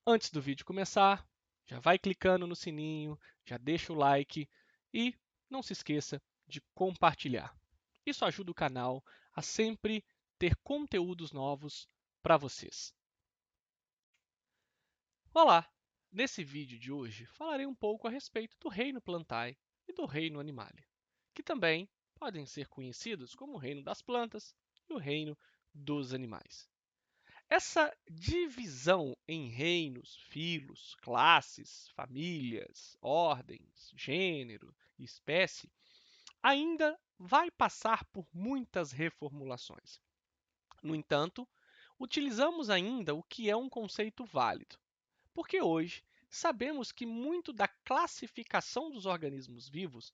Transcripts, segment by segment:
Antes do vídeo começar, já vai clicando no sininho, já deixa o like e não se esqueça de compartilhar. Isso ajuda o canal a sempre ter conteúdos novos para vocês. Olá! Nesse vídeo de hoje falarei um pouco a respeito do reino Plantae e do reino Animalia, que também podem ser conhecidos como o reino das plantas e o reino dos animais. Essa divisão em reinos, filos, classes, famílias, ordens, gênero e espécie ainda vai passar por muitas reformulações. No entanto, utilizamos ainda o que é um conceito válido, porque hoje sabemos que muito da classificação dos organismos vivos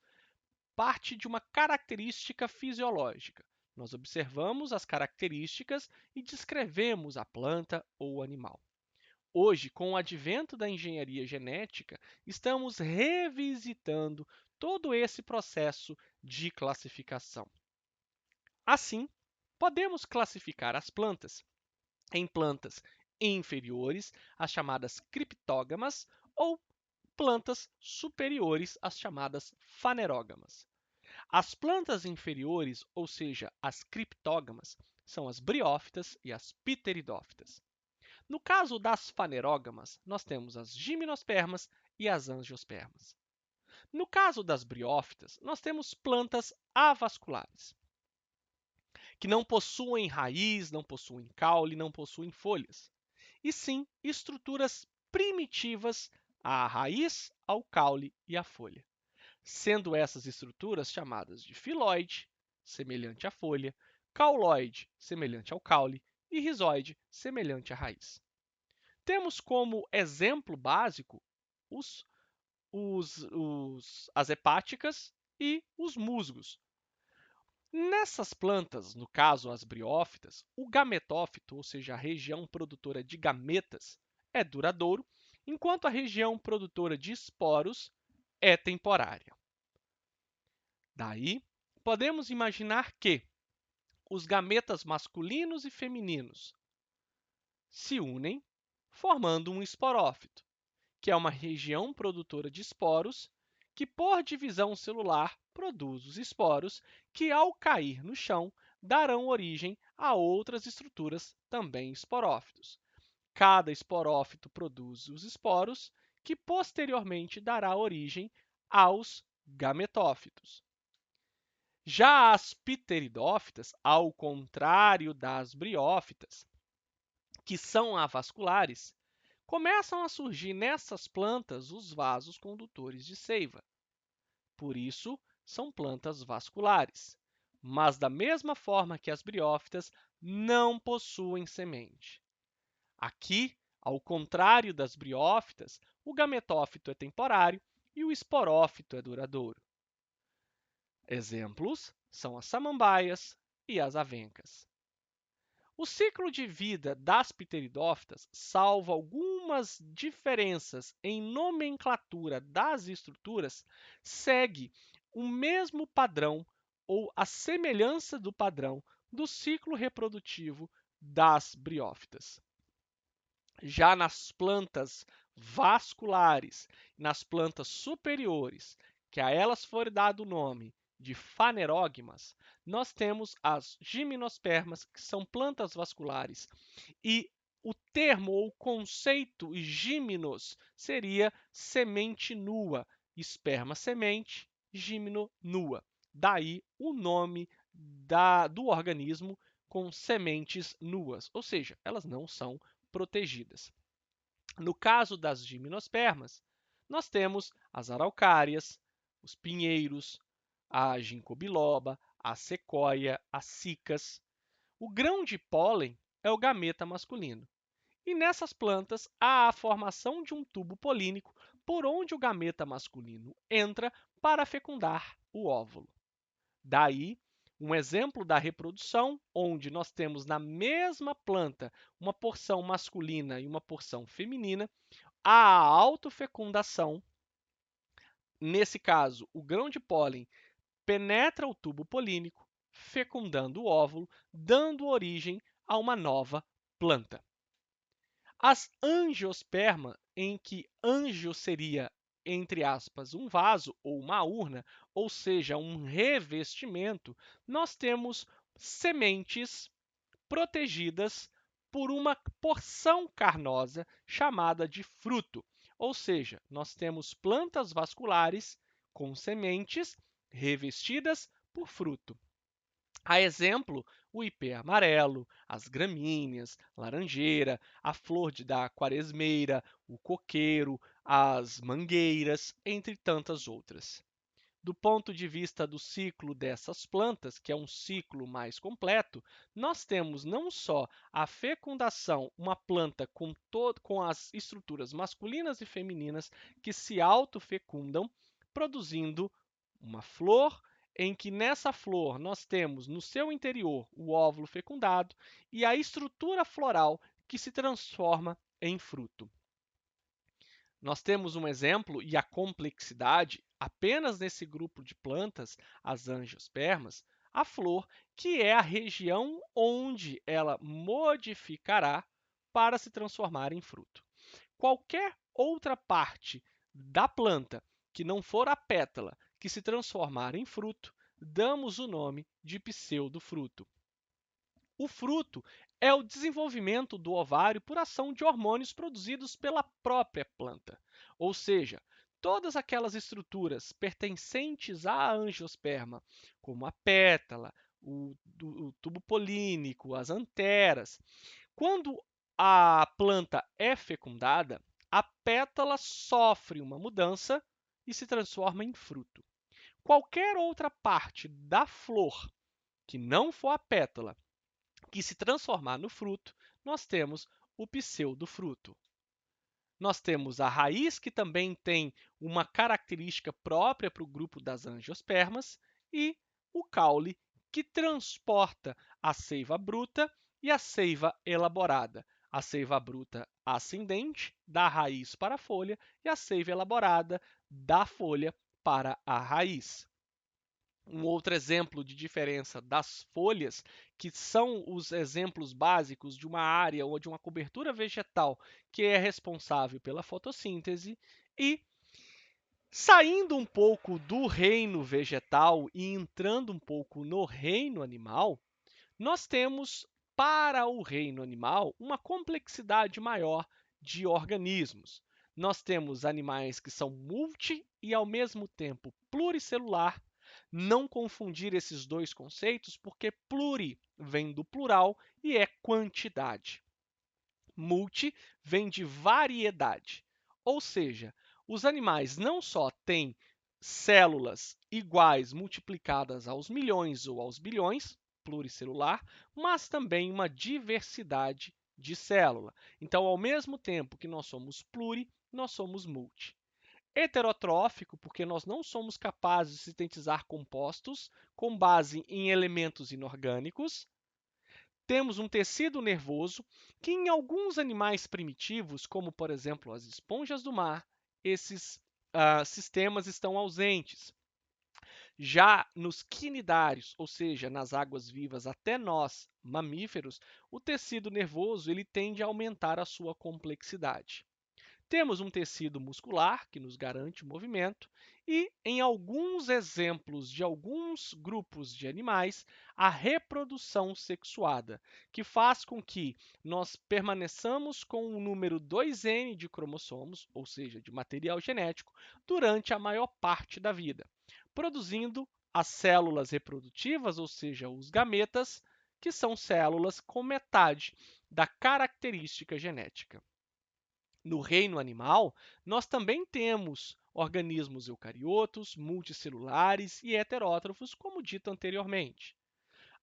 parte de uma característica fisiológica. Nós observamos as características e descrevemos a planta ou o animal. Hoje, com o advento da engenharia genética, estamos revisitando todo esse processo de classificação. Assim, podemos classificar as plantas em plantas inferiores, as chamadas criptógamas, ou plantas superiores, as chamadas fanerógamas. As plantas inferiores, ou seja, as criptógamas, são as briófitas e as pteridófitas. No caso das fanerógamas, nós temos as gimnospermas e as angiospermas. No caso das briófitas, nós temos plantas avasculares, que não possuem raiz, não possuem caule, não possuem folhas, e sim estruturas primitivas à raiz, ao caule e à folha, sendo essas estruturas chamadas de filoide, semelhante à folha, cauloide, semelhante ao caule, e rizoide, semelhante à raiz. Temos como exemplo básico as hepáticas e os musgos. Nessas plantas, no caso as briófitas, o gametófito, ou seja, a região produtora de gametas, é duradouro, enquanto a região produtora de esporos é temporária. Daí, podemos imaginar que os gametas masculinos e femininos se unem, formando um esporófito, que é uma região produtora de esporos que, por divisão celular, produz os esporos que, ao cair no chão, darão origem a outras estruturas também esporófitos. Cada esporófito produz os esporos que, posteriormente, dará origem aos gametófitos. Já as pteridófitas, ao contrário das briófitas, que são avasculares, começam a surgir nessas plantas os vasos condutores de seiva. Por isso, são plantas vasculares. Mas, da mesma forma que as briófitas, não possuem semente. Aqui, ao contrário das briófitas, o gametófito é temporário e o esporófito é duradouro. Exemplos são as samambaias e as avencas. O ciclo de vida das pteridófitas, salvo algumas diferenças em nomenclatura das estruturas, segue o mesmo padrão ou a semelhança do padrão do ciclo reprodutivo das briófitas. Já nas plantas vasculares, nas plantas superiores, que a elas foi dado o nome de fanerógamas, nós temos as gimnospermas, que são plantas vasculares, e o termo ou conceito gimnos seria semente nua, esperma semente, gimno nua. Daí o nome do organismo com sementes nuas, ou seja, elas não são protegidas. No caso das gimnospermas, nós temos as araucárias, os pinheiros, a ginkgo biloba, a sequoia, as cicas. O grão de pólen é o gameta masculino. E nessas plantas há a formação de um tubo polínico por onde o gameta masculino entra para fecundar o óvulo. Daí, um exemplo da reprodução, onde nós temos na mesma planta uma porção masculina e uma porção feminina, a autofecundação. Nesse caso, o grão de pólen penetra o tubo polínico, fecundando o óvulo, dando origem a uma nova planta. As angiospermas, em que anjo seria, entre aspas, um vaso ou uma urna, ou seja, um revestimento, nós temos sementes protegidas por uma porção carnosa chamada de fruto. Ou seja, nós temos plantas vasculares com sementes revestidas por fruto. A exemplo, o ipê amarelo, as gramíneas, laranjeira, a flor da quaresmeira, o coqueiro, as mangueiras, entre tantas outras. Do ponto de vista do ciclo dessas plantas, que é um ciclo mais completo, nós temos não só a fecundação, uma planta com as estruturas masculinas e femininas que se autofecundam, produzindo uma flor, em que nessa flor nós temos no seu interior o óvulo fecundado e a estrutura floral que se transforma em fruto. Nós temos um exemplo e a complexidade apenas nesse grupo de plantas, as angiospermas, a flor, que é a região onde ela modificará para se transformar em fruto. Qualquer outra parte da planta que não for a pétala que se transformar em fruto, damos o nome de pseudofruto. O fruto é o desenvolvimento do ovário por ação de hormônios produzidos pela própria planta, ou seja, todas aquelas estruturas pertencentes à angiosperma, como a pétala, o tubo polínico, as anteras. Quando a planta é fecundada, a pétala sofre uma mudança e se transforma em fruto. Qualquer outra parte da flor que não for a pétala que se transformar no fruto, nós temos o pseudofruto. Nós temos a raiz, que também tem uma característica própria para o grupo das angiospermas, e o caule, que transporta a seiva bruta e a seiva elaborada. A seiva bruta ascendente, da raiz para a folha, e a seiva elaborada, da folha para a raiz. Um outro exemplo de diferença das folhas, que são os exemplos básicos de uma área ou de uma cobertura vegetal que é responsável pela fotossíntese, e saindo um pouco do reino vegetal e entrando um pouco no reino animal, nós temos para o reino animal uma complexidade maior de organismos. Nós temos animais que são multi e ao mesmo tempo pluricelular. Não confundir esses dois conceitos, porque pluri vem do plural e é quantidade. Multi vem de variedade, ou seja, os animais não só têm células iguais multiplicadas aos milhões ou aos bilhões, pluricelular, mas também uma diversidade de célula. Então, ao mesmo tempo que nós somos pluri, nós somos multi. Heterotrófico, porque nós não somos capazes de sintetizar compostos com base em elementos inorgânicos. Temos um tecido nervoso que, em alguns animais primitivos, como por exemplo as esponjas do mar, esses sistemas estão ausentes. Já nos quinidários, ou seja, nas águas vivas até nós, mamíferos, o tecido nervoso ele tende a aumentar a sua complexidade. Temos um tecido muscular que nos garante o movimento e, em alguns exemplos de alguns grupos de animais, a reprodução sexuada, que faz com que nós permaneçamos com o número 2N de cromossomos, ou seja, de material genético, durante a maior parte da vida, produzindo as células reprodutivas, ou seja, os gametas, que são células com metade da característica genética. No reino animal, nós também temos organismos eucariotos, multicelulares e heterótrofos, como dito anteriormente.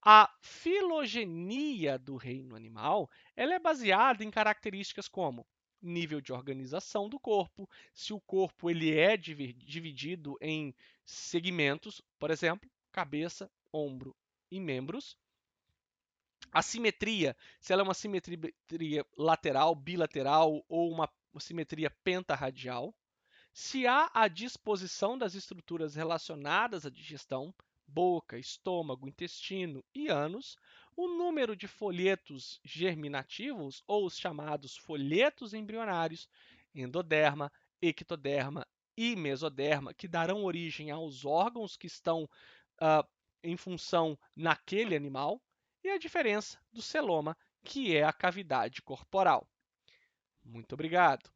A filogenia do reino animal ela é baseada em características como nível de organização do corpo, se o corpo ele é dividido em segmentos, por exemplo, cabeça, ombro e membros. A simetria, se ela é uma simetria lateral, bilateral ou uma simetria pentarradial. Se há a disposição das estruturas relacionadas à digestão, boca, estômago, intestino e ânus, o número de folhetos germinativos, ou os chamados folhetos embrionários, endoderma, ectoderma e mesoderma, que darão origem aos órgãos que estão em função naquele animal, e a diferença do celoma, que é a cavidade corporal. Muito obrigado!